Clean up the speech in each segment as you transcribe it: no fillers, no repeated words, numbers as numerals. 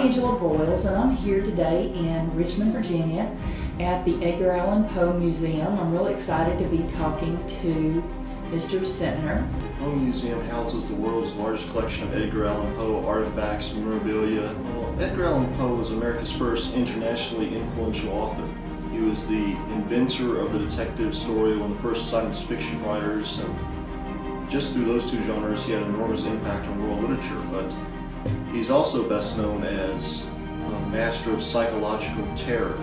Angela Broyles, and I'm here today in Richmond, Virginia at the Edgar Allen Poe Museum. I'm really excited to be talking to Mr. Sentner. The Poe Museum houses the world's largest collection of Edgar Allen Poe artifacts and memorabilia. Well, Edgar Allen Poe was America's first internationally influential author. He was the inventor of the detective story, one of the first science fiction writers, and just through those two genres he had an enormous impact on world literature. But he's also best known as the master of psychological terror,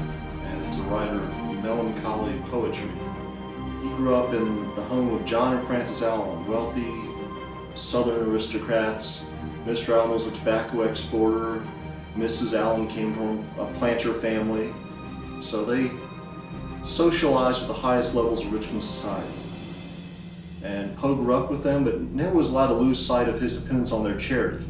and as a writer of melancholy poetry. He grew up in the home of John and Frances Allen, wealthy Southern aristocrats. Mr. Allen was a tobacco exporter. Mrs. Allen came from a planter family. So they socialized with the highest levels of Richmond society. And Poe grew up with them, but never was allowed to lose sight of his dependence on their charity.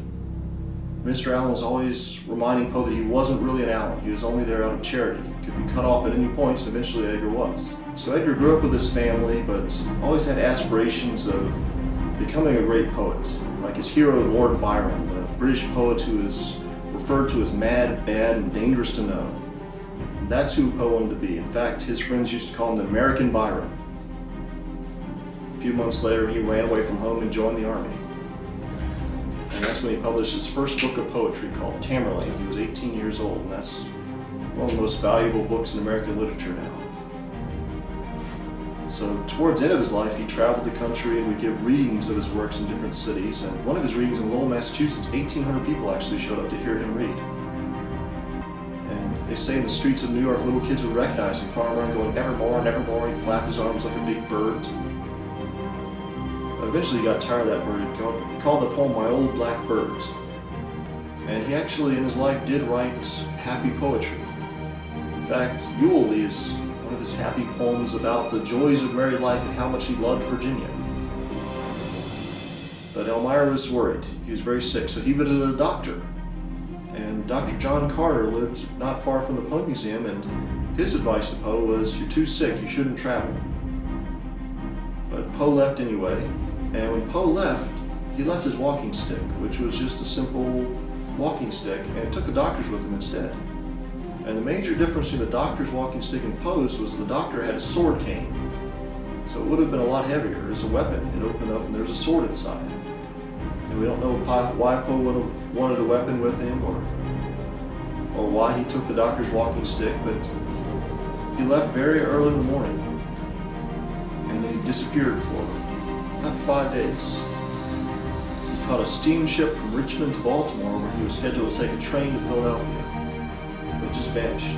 Mr. Allen was always reminding Poe that he wasn't really an Allen. He was only there out of charity. He could be cut off at any point, and eventually Edgar was. So Edgar grew up with his family, but always had aspirations of becoming a great poet, like his hero, Lord Byron, the British poet who is referred to as mad, bad, and dangerous to know. And that's who Poe wanted to be. In fact, his friends used to call him the American Byron. A few months later, he ran away from home and joined the army. And that's when he published his first book of poetry called Tamerlane. He was 18 years old, and that's one of the most valuable books in American literature now. So towards the end of his life, he traveled the country and would give readings of his works in different cities. And one of his readings in Lowell, Massachusetts, 1,800 people actually showed up to hear him read. And they say in the streets of New York, little kids would recognize him, farm around going, "Nevermore, nevermore," he'd flap his arms like a big bird. But eventually he got tired of that bird. He called the poem "My Old Black Bird." And he actually, in his life, did write happy poetry. In fact, Yulee is one of his happy poems about the joys of married life and how much he loved Virginia. But Elmira was worried. He was very sick, so he visited a doctor. And Dr. John Carter lived not far from the Poe Museum, and his advice to Poe was, "You're too sick, you shouldn't travel." But Poe left anyway, and when Poe left, he left his walking stick, which was just a simple walking stick, and took the doctor's with him instead. And the major difference between the doctor's walking stick and Poe's was the doctor had a sword cane. So it would have been a lot heavier as a weapon. It opened up and there's a sword inside. And we don't know why Poe would have wanted a weapon with him or why he took the doctor's walking stick, but he left very early in the morning. And then he disappeared for about 5 days. He caught a steamship from Richmond to Baltimore where he was scheduled to take a train to Philadelphia. It just vanished.